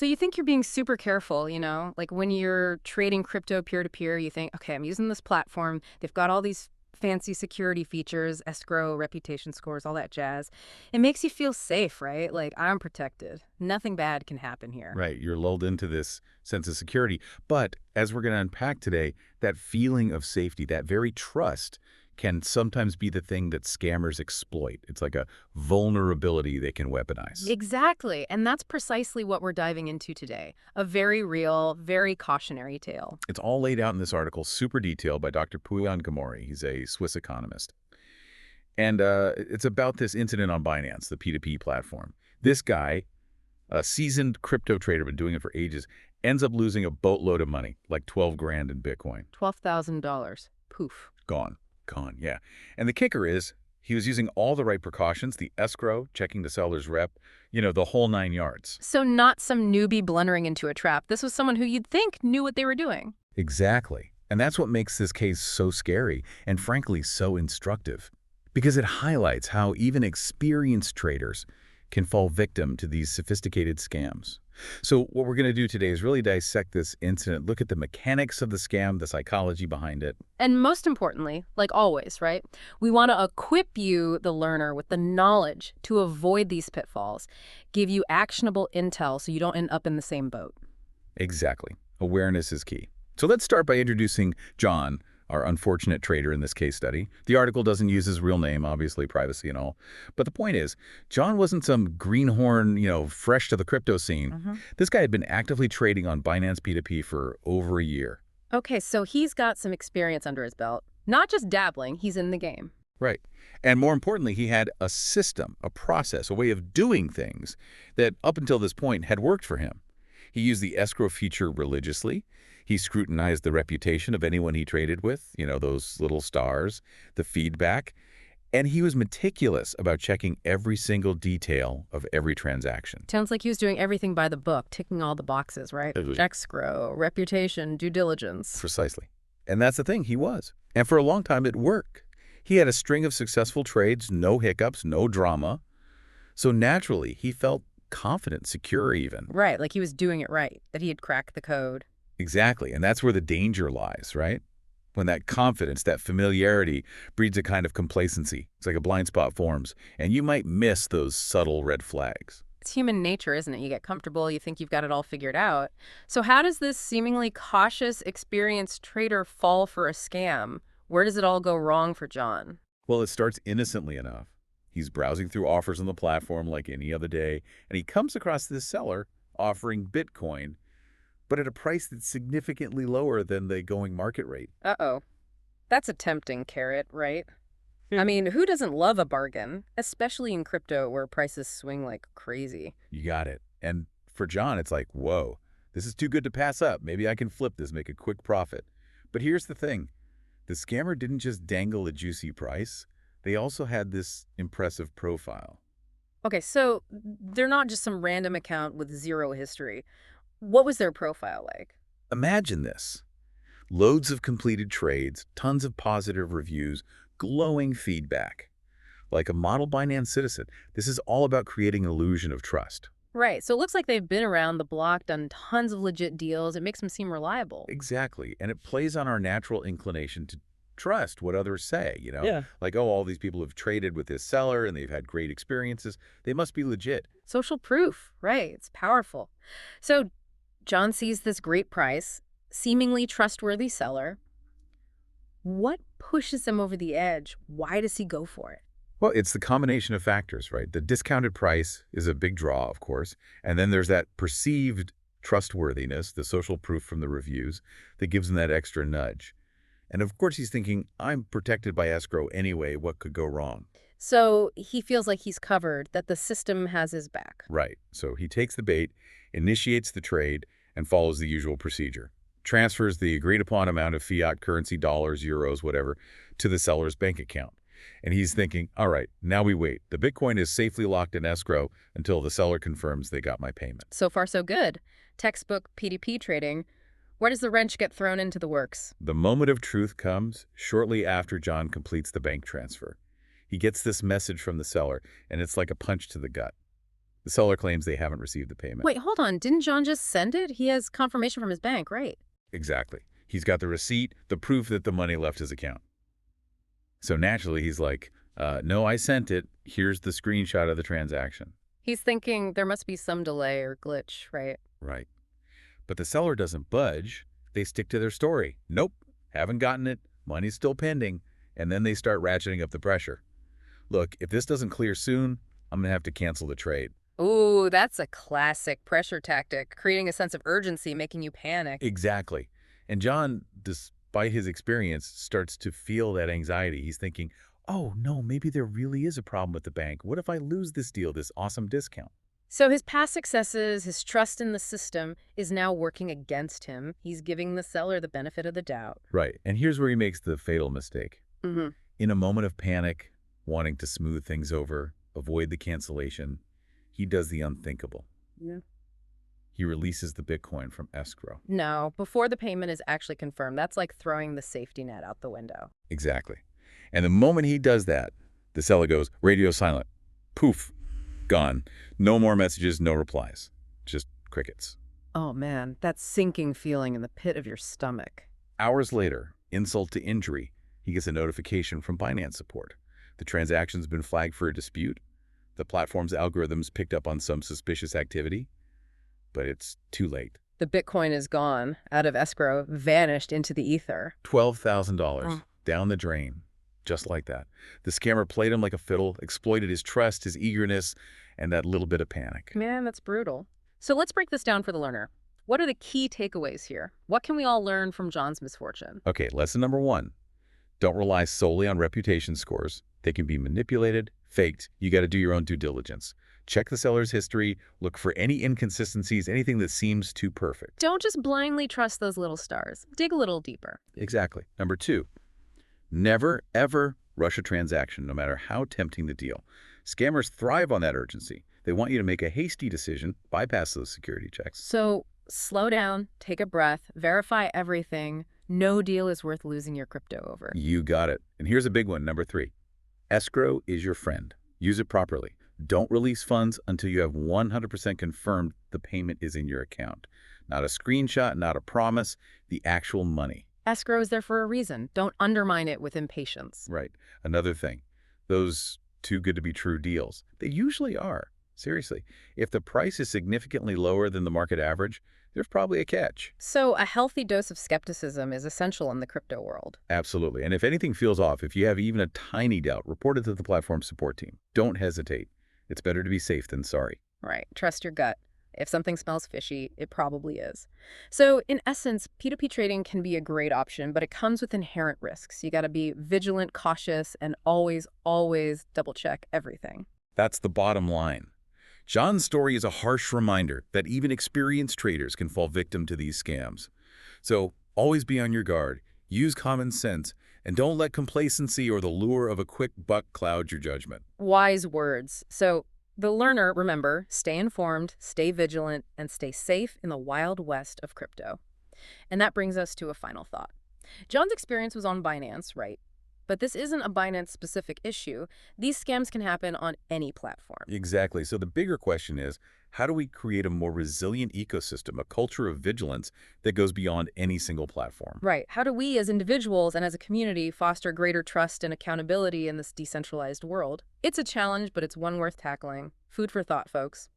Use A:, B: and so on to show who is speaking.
A: So you think you're being super careful, like when you're trading crypto peer-to-peer, you think, okay, I'm using this platform. They've got all these fancy security features, escrow, reputation scores, all that jazz. It makes you feel safe, right? Like I'm protected. Nothing bad can happen here.
B: Right, you're lulled into this sense of security. But as we're going to unpack today, that feeling of safety, that very trust, can sometimes be the thing that scammers exploit. It's like a vulnerability they can weaponize.
A: Exactly. And that's precisely what we're diving into today. A very real, very cautionary tale.
B: It's all laid out in this article, super detailed, by Dr. Puyan Gamori. He's a Swiss economist. And it's about this incident on Binance, the P2P platform. This guy, a seasoned crypto trader, been doing it for ages, ends up losing a boatload of money, like 12 grand in Bitcoin.
A: $12,000. Poof.
B: Gone. Gone, yeah. And the kicker is, he was using all the right precautions, the escrow, checking the seller's rep, the whole 9 yards.
A: So not some newbie blundering into a trap. This was someone who you'd think knew what they were doing.
B: Exactly. And that's what makes this case so scary and, frankly, so instructive. Because it highlights how even experienced traders can fall victim to these sophisticated scams. So what we're going to do today is really dissect this incident, look at the mechanics of the scam, the psychology behind it.
A: And most importantly, like always, right? We want to equip you, the learner, with the knowledge to avoid these pitfalls, give you actionable intel so you don't end up in the same boat.
B: Exactly. Awareness is key. So let's start by introducing John, our unfortunate trader in this case study. The article doesn't use his real name, obviously, privacy and all. But the point is, John wasn't some greenhorn, fresh to the crypto scene. This guy had been actively trading on Binance P2P for over a year.
A: Okay, so he's got some experience under his belt. Not just dabbling, he's in the game.
B: Right. And more importantly, he had a system, a process, a way of doing things that up until this point had worked for him. He used the escrow feature religiously. He scrutinized the reputation of anyone he traded with, those little stars, the feedback. And he was meticulous about checking every single detail of every transaction.
A: Sounds like he was doing everything by the book, ticking all the boxes, right? Escrow, reputation, due diligence.
B: Precisely. And that's the thing, he was. And for a long time, it worked. He had a string of successful trades, no hiccups, no drama. So naturally, he felt confident, secure even.
A: Right, like he was doing it right, that he had cracked the code.
B: Exactly. And that's where the danger lies, right? When that confidence, that familiarity breeds a kind of complacency. It's like a blind spot forms, and you might miss those subtle red flags.
A: It's human nature, isn't it? You get comfortable, you think you've got it all figured out. So how does this seemingly cautious, experienced trader fall for a scam? Where does it all go wrong for John?
B: Well, it starts innocently enough. He's browsing through offers on the platform like any other day, and he comes across this seller offering Bitcoin, but at a price that's significantly lower than the going market rate.
A: Uh-oh. That's a tempting carrot, right? I mean, who doesn't love a bargain, especially in crypto where prices swing like crazy?
B: You got it. And for John, it's like, whoa, this is too good to pass up. Maybe I can flip this, make a quick profit. But here's the thing. The scammer didn't just dangle a juicy price. They also had this impressive profile.
A: Okay, so they're not just some random account with zero history. What was their profile like?
B: Imagine this. Loads of completed trades, tons of positive reviews, glowing feedback. Like a model Binance citizen, this is all about creating an illusion of trust.
A: Right, so it looks like they've been around the block, done tons of legit deals. It makes them seem reliable.
B: Exactly. And it plays on our natural inclination to trust what others say,
A: Yeah.
B: Like, oh, all these people have traded with this seller and they've had great experiences. They must be legit.
A: Social proof, right, it's powerful. So John sees this great price, seemingly trustworthy seller. What pushes him over the edge? Why does he go for it?
B: Well, it's the combination of factors, right? The discounted price is a big draw, of course. And then there's that perceived trustworthiness, the social proof from the reviews, that gives him that extra nudge. And of course, he's thinking, I'm protected by escrow anyway. What could go wrong?
A: So he feels like he's covered, that the system has his back.
B: Right. So he takes the bait, initiates the trade, and follows the usual procedure. Transfers the agreed-upon amount of fiat currency, dollars, euros, whatever, to the seller's bank account. And he's thinking, all right, now we wait. The Bitcoin is safely locked in escrow until the seller confirms they got my payment.
A: So far, so good. Textbook P2P trading. Where does the wrench get thrown into the works?
B: The moment of truth comes shortly after John completes the bank transfer. He gets this message from the seller, and it's like a punch to the gut. The seller claims they haven't received the payment.
A: Wait, hold on. Didn't John just send it? He has confirmation from his bank, right?
B: Exactly. He's got the receipt, the proof that the money left his account. So naturally, he's like, no, I sent it. Here's the screenshot of the transaction.
A: He's thinking there must be some delay or glitch, right?
B: Right. But the seller doesn't budge. They stick to their story. Nope, haven't gotten it. Money's still pending. And then they start ratcheting up the pressure. Look, if this doesn't clear soon, I'm going to have to cancel the trade.
A: Ooh, that's a classic pressure tactic, creating a sense of urgency, making you panic.
B: Exactly. And John, despite his experience, starts to feel that anxiety. He's thinking, oh, no, maybe there really is a problem with the bank. What if I lose this deal, this awesome discount?
A: So his past successes, his trust in the system is now working against him. He's giving the seller the benefit of the doubt.
B: Right. And here's where he makes the fatal mistake.
A: Mm-hmm.
B: In a moment of panic, wanting to smooth things over, avoid the cancellation, he does the unthinkable.
A: Yeah.
B: He releases the Bitcoin from escrow.
A: No, before the payment is actually confirmed. That's like throwing the safety net out the window.
B: Exactly. And the moment he does that, the seller goes, radio silent. Poof. Gone. No more messages, no replies. Just crickets.
A: Oh man, that sinking feeling in the pit of your stomach.
B: Hours later, insult to injury, he gets a notification from Binance support. The transaction's been flagged for a dispute. The platform's algorithms picked up on some suspicious activity, but it's too late.
A: The Bitcoin is gone, out of escrow, vanished into the ether.
B: $12,000 down the drain, just like that. The scammer played him like a fiddle, exploited his trust, his eagerness, and that little bit of panic.
A: Man, that's brutal. So let's break this down for the learner. What are the key takeaways here? What can we all learn from John's misfortune?
B: Okay, lesson number 1. Don't rely solely on reputation scores. They can be manipulated, faked. You got to do your own due diligence. Check the seller's history, look for any inconsistencies, anything that seems too perfect.
A: Don't just blindly trust those little stars. Dig a little deeper.
B: Exactly. Number 2, never, ever rush a transaction, no matter how tempting the deal. Scammers thrive on that urgency. They want you to make a hasty decision, bypass those security checks.
A: So slow down, take a breath, verify everything. No deal is worth losing your crypto over.
B: You got it. And here's a big one, number 3. Escrow is your friend. Use it properly. Don't release funds until you have 100% confirmed the payment is in your account. Not a screenshot, not a promise, the actual money.
A: Escrow is there for a reason. Don't undermine it with impatience.
B: Right. Another thing, those too good to be true deals, they usually are. Seriously, if the price is significantly lower than the market average, there's probably a catch.
A: So a healthy dose of skepticism is essential in the crypto world.
B: Absolutely. And if anything feels off, if you have even a tiny doubt, report it to the platform support team. Don't hesitate. It's better to be safe than sorry.
A: Right. Trust your gut. If something smells fishy, it probably is. So in essence, P2P trading can be a great option, but it comes with inherent risks. You got to be vigilant, cautious, and always, always double check everything.
B: That's the bottom line. John's story is a harsh reminder that even experienced traders can fall victim to these scams. So always be on your guard, use common sense, and don't let complacency or the lure of a quick buck cloud your judgment.
A: Wise words. So the learner, remember, stay informed, stay vigilant, and stay safe in the wild west of crypto. And that brings us to a final thought. John's experience was on Binance, right? But this isn't a Binance-specific issue. These scams can happen on any platform.
B: Exactly. So the bigger question is, how do we create a more resilient ecosystem, a culture of vigilance that goes beyond any single platform?
A: Right. How do we as individuals and as a community foster greater trust and accountability in this decentralized world? It's a challenge, but it's one worth tackling. Food for thought, folks.